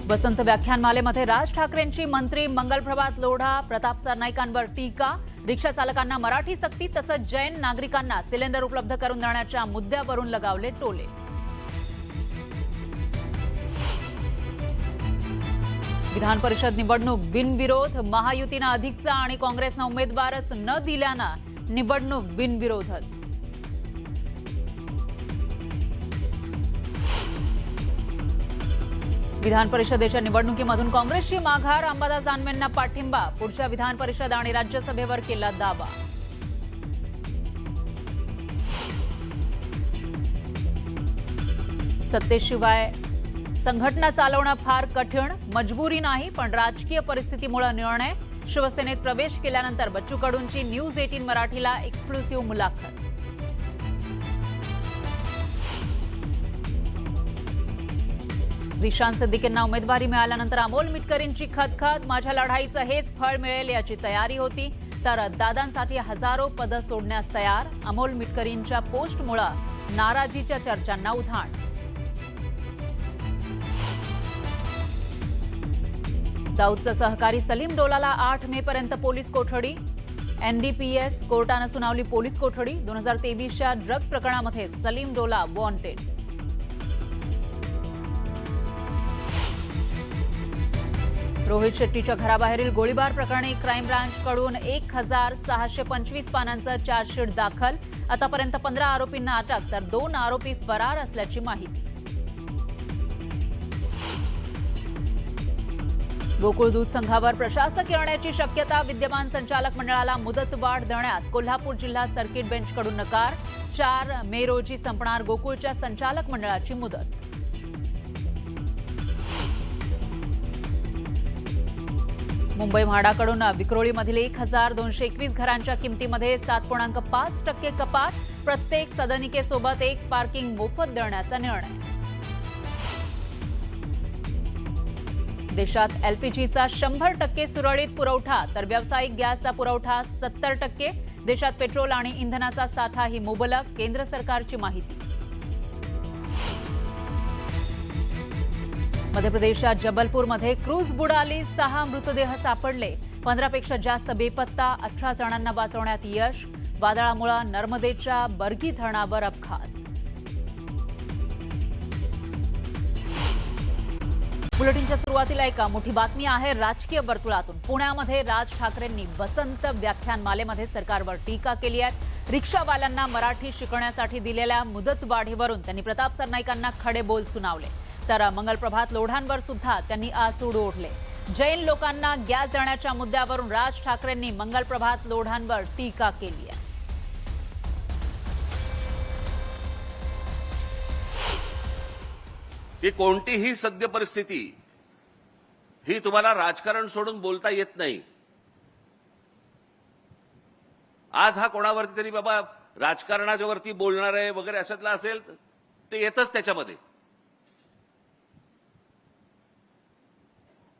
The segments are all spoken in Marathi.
वसंत व्याख्यानमालेमध्ये राज ठाकरेंची मंत्री मंगलप्रभात लोढा, प्रताप सरनाईकांवर टीका, रिक्षा चालकांना मराठी सक्ती तसंच जैन नागरिकांना सिलेंडर उपलब्ध करून देण्याच्या मुद्द्यावरून लगावले टोले. विधान परिषद निवडणूक बिनविरोध, महायुतीनं अधिकचा आणि काँग्रेसनं उमेदवारच न दिल्यानं निवडणूक बिनविरोधच. विधान परिषदेच्या निवडणुकीमधून काँग्रेसची माघार, अंबादास दानवेंना पाठिंबा, पुढच्या विधान परिषद आणि राज्यसभेवर केला दावा. सत्तेशिवाय संघटना चालवणं फार कठीण, मजबुरी नाही पण राजकीय परिस्थितीमुळे निर्णय. शिवसेनेत प्रवेश केल्यानंतर बच्चू कडूंची न्यूज 18 मराठीला एक्सक्लुसिव्ह मुलाखत. झिशान सिद्दीकींना उमेदवारी मिळाल्यानंतर अमोल मिटकरींची खदखद, माझ्या लढाईचं हेच फळ मिळेल याची तयारी होती, तर दादांसाठी हजारो पदं सोडण्यास तयार. अमोल मिटकरींच्या पोस्टमुळे नाराजीच्या चर्चांना उधाण. दाऊदचा सहकारी सलीम डोलाला 8 मे पर्यंत पोलीस कोठडी. एनडीपीएस कोर्टानं सुनावली पोलीस कोठडी. 2023च्या ड्रग्ज प्रकरणामध्ये सलीम डोला वॉन्टेड. रोहित शेट्टीच्या घराबाहेरील गोळीबार प्रकरणी क्राईम ब्रांचकडून 1625 पानांचं चार्जशीट दाखल. आतापर्यंत 15 आरोपींना अटक तर 2 आरोपी फरार असल्याची माहिती. गोकुळ दूध संघावर प्रशासक येण्याची शक्यता, विद्यमान संचालक मंडळाला मुदतवाढ देण्यास कोल्हापूर जिल्हा सर्किट बेंचकडून नकार. 4 मे रोजी संपणार गोकुळच्या संचालक मंडळाची मुदत. मुंबई म्हाडाकडून विक्रोळीमधील 1221 घरांच्या किमतीमध्ये 7.5% कपात. प्रत्येक सदनिकेसोबत 1 पार्किंग मोफत देण्याचा निर्णय. देशात एलपीजीचा 100% सुरळीत पुरवठा तर व्यावसायिक गॅसचा पुरवठा 70%. देशात पेट्रोल आणि इंधनाचा साठाही मुबलक, केंद्र सरकारची माहिती. मध्य प्रदेशात जबलपूरमध्ये क्रूज बुडाली, 6 मृतदेह सापडले. 15 पेक्षा जास्त बेपत्ता, 18 जणांना वाचवण्यात यश. वादळामुळे नर्मदेच्या बर्गी धरणावर अपघात. बुलेटिनच्या सुरुवातीला एक मोठी बातमी आहे राजकीय वर्तुळातून. पुण्यामध्ये राज ठाकरेंनी वसंत व्याख्यानमालेमध्ये सरकारवर टीका केली आहे. रिक्षावाल्यांना मराठी शिकवण्यासाठी दिलेल्या मुदतवाढीवरून त्यांनी प्रताप सरनाईकांना खडे बोल सुनावले, तर मंगलप्रभात लोढांवर सुद्धा त्यांनी आसूड ओढले. जैन लोकांना गॅस देण्याच्या मुद्द्यावरून राज ठाकरेंनी मंगलप्रभात लोढांवर टीका केली आहे. की कोणतीही सद्य परिस्थिती ही तुम्हाला राजकारण सोडून बोलता येत नाही. आज हा कोणावरती तरी बाबा राजकारणाच्या वरती बोलणार आहे वगैरे अशातला असेल ते येतच त्याच्यामध्ये.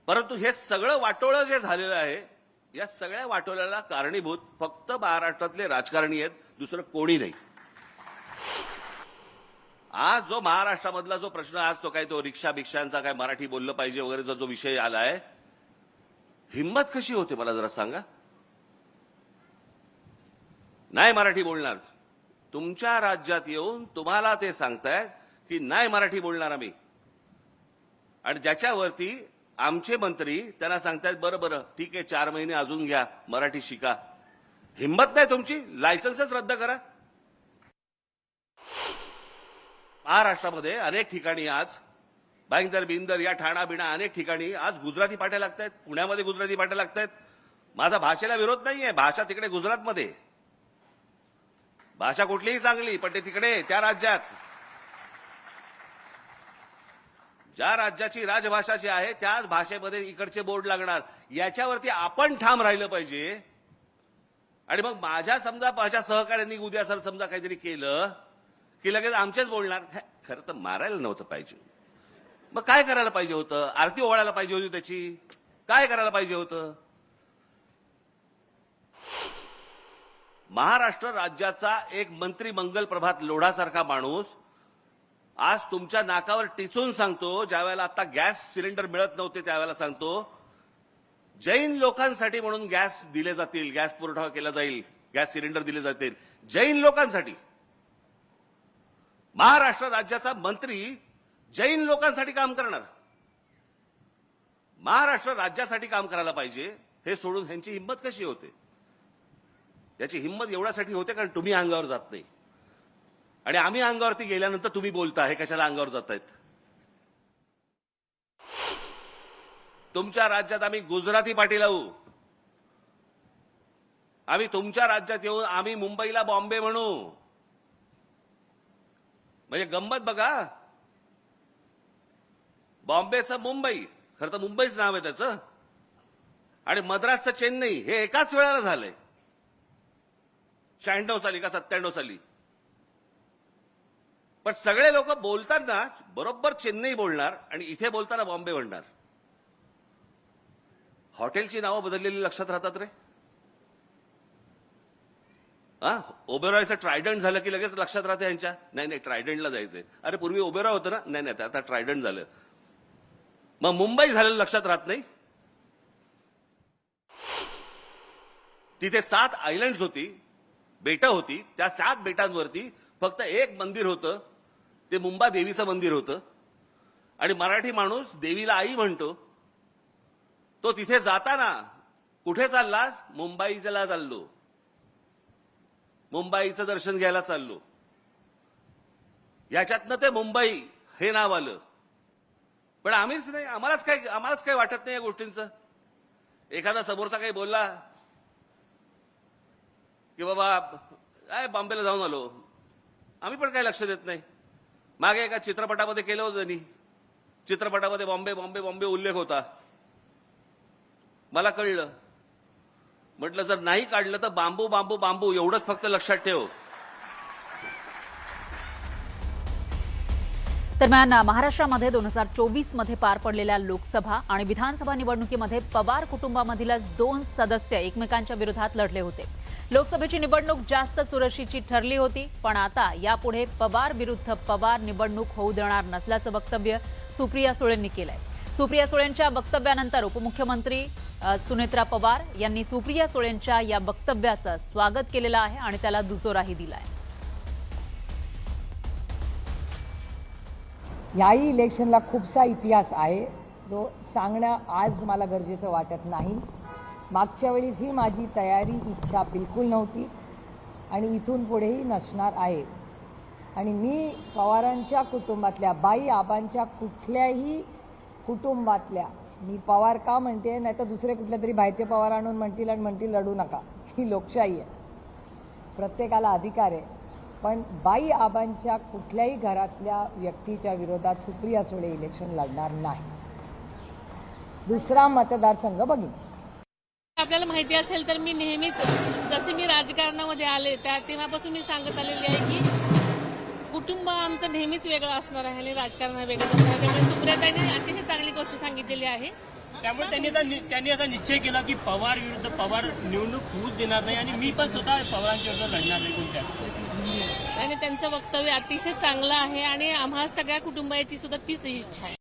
परंतु हे सगळं वाटोळं जे झालेलं आहे, या सगळ्या वाटोळ्याला कारणीभूत फक्त महाराष्ट्रातले राजकारणी आहेत, दुसरं कोणी नाही. आज जो महाराष्ट्रामधला जो प्रश्न आज तो रिक्षा भिक्षांचा काय मराठी बोललं पाहिजे वगैरेचा जो विषय आलाय, हिंमत कशी होते मला जरा सांगा. नाही मराठी बोलणार, तुमच्या राज्यात येऊन तुम्हाला ते सांगतायत की नाही मराठी बोलणार आम्ही, आणि ज्याच्यावरती आमचे मंत्री त्यांना सांगतायत बरं बरं ठीक आहे 4 महिने अजून घ्या, मराठी शिका. हिंमत नाही तुमची, लायसन्सच रद्द करा. महाराष्ट्रामध्ये अनेक ठिकाणी आज भाईंदर बिंदर या ठाणा बिणा अनेक ठिकाणी आज गुजराती पाट्या लागतायत. पुण्यामध्ये गुजराती पाट्या लागतायत. माझा भाषेला विरोध नाहीये, भाषा तिकडे गुजरातमध्ये, भाषा कुठलीही चांगली, पण ते तिकडे त्या राज्यात ज्या राज्याची राजभाषा जी आहे त्याच भाषेमध्ये इकडचे बोर्ड लागणार. याच्यावरती आपण ठाम राहिलं पाहिजे. आणि मग माझ्या सहकाऱ्यांनी उद्या सर समजा काहीतरी केलं की लगेच आमचेच बोलणार. खरं तर मारायला नव्हतं पाहिजे. मग काय करायला पाहिजे होतं? आरती ओवाळायला पाहिजे होती त्याची. काय करायला पाहिजे होतं? महाराष्ट्र राज्याचा एक मंत्री मंगलप्रभात लोढासारखा माणूस आज तुमच्या नाकावर टिचून सांगतो, ज्यावेळेला आता गॅस सिलेंडर मिळत नव्हते त्यावेळेला सांगतो, जैन लोकांसाठी म्हणून गॅस दिले जातील, गॅस पुरवठा केला जाईल, गॅस सिलेंडर दिले जातील जैन लोकांसाठी. महाराष्ट्र राज्याचा मंत्री जैन लोकांसाठी काम करणार. महाराष्ट्र राज्यासाठी काम करायला पाहिजे हे सोडून ह्यांची हिंमत कशी होते? याची हिंमत एवढ्यासाठी होते कारण तुम्ही अंगावर जात नाही आणि आम्ही अंगावरती गेल्यानंतर तुम्ही बोलता हे कशाला अंगावर जातायत. तुमच्या राज्यात आम्ही गुजराती पाटी लावू, आम्ही तुमच्या राज्यात येऊन आम्ही मुंबईला बॉम्बे म्हणू. म्हणजे गंमत बघा, बॉम्बेचं मुंबई, खरं तर मुंबईच नाव आहे त्याचं, आणि मद्रासचं चेन्नई हे एकाच वेळेला झालंय. 96 साली का 97 साली. पण सगळे लोक बोलताना बरोबर चेन्नई बोलणार आणि इथे बोलताना बॉम्बे म्हणणार. हॉटेलची नावं बदललेली लक्षात राहतात रे. ओबेरॉयचं ट्रायडंट झालं की लगेच लक्षात राहते यांच्या. नाही ट्रायडंटला जायचंय. अरे पूर्वी ओबेरॉय होतं ना. नाही आता ट्रायडंट झालं. मग मुंबई झालेलं लक्षात राहत नाही. तिथे 7 आयलंड्स होती, बेटं होती. त्या 7 बेटांवरती फक्त एक मंदिर होतं, ते मुंबा देवीचं मंदिर होतं. आणि मराठी माणूस देवीला आई म्हणतो. तो तिथे जाताना कुठे चाललास? मुंबईला चाललो, मुंबईचं दर्शन घ्यायला चाललो. याच्यातनं ते मुंबई हे नाव आलं. पण आम्हीच नाही, आम्हालाच काही वाटत नाही या गोष्टींचं. एखादा समोरचा काही बोलला की बाबा काय बॉम्बेला जाऊन आलो, आम्ही पण काही लक्ष देत नाही. मागे एका चित्रपटामध्ये केलं होतं त्यांनी. चित्रपटामध्ये बॉम्बे बॉम्बे बॉम्बे उल्लेख होता. मला कळलं. म्हटलं जर नाही काढलं तर बांबू बांबू बांबू एवढंच फक्त लक्षात ठेव. दरम्यान महाराष्ट्रामध्ये 2024 मध्ये पार पडलेल्या लोकसभा आणि विधानसभा निवडणुकीमध्ये पवार कुटुंबामधीलच 2 सदस्य एकमेकांच्या विरोधात लढले होते. लोकसभेची निवडणूक जास्त चुरशीची ठरली होती, पण आता यापुढे पवार विरुद्ध पवार निवडणूक होऊ देणार नसल्याचं वक्तव्य सुप्रिया सुळेंनी केलंय. सुप्रिया सुळेंच्या वक्तव्यानंतर उपमुख्यमंत्री सुनेत्रा पवार यांनी सुप्रिया सुळेंच्या या वक्तव्याचं स्वागत केलेलं आहे आणि त्याला दुजोराही दिलाय. याही इलेक्शनला खूपसा इतिहास आहे जो सांगणं आज मला गरजेचं वाटत नाही. मागच्या वेळीस ही माझी तयारी इच्छा बिलकुल नव्हती आणि इथून पुढेही नसणार आहे. आणि मी पवारांच्या कुटुंबातल्या बाई आबांच्या कुठल्याही कुटुंबातल्या, मी पवार का म्हणते, नाही तर दुसरे कुठले तरी बाहेरचे पवार आणून म्हणतील आणि म्हणतील लढू नका. ही लोकशाही आहे, प्रत्येकाला अधिकार आहे. पण बाई आबांच्या कुठल्याही घरातल्या व्यक्तीच्या विरोधात सुप्रिया सुळे इलेक्शन लढणार नाही. दुसरा मतदारसंघ बघीन. आपल्याला माहिती असेल तर मी नेहमीच जसे मी राजकारणामध्ये आले तेव्हापासून मी सांगत आलेली आहे की कुटुंब आमचं नेहमीच वेगळं असणार आहे आणि राजकारण वेगळं असणार आहे. त्यामुळे सुप्रियाताईंनी अतिशय चांगली गोष्ट सांगितलेली आहे. त्यामुळे त्यांनी आता निश्चय केला की पवार विरुद्ध पवार निवडणूक होऊच देणार नाही आणि मी पण स्वतः पवारांच्या विरुद्ध लढणार नाही कोणत्या. आणि त्यांचं वक्तव्य अतिशय चांगलं आहे आणि आम्हा सगळ्या कुटुंबाची सुद्धा तीच इच्छा आहे.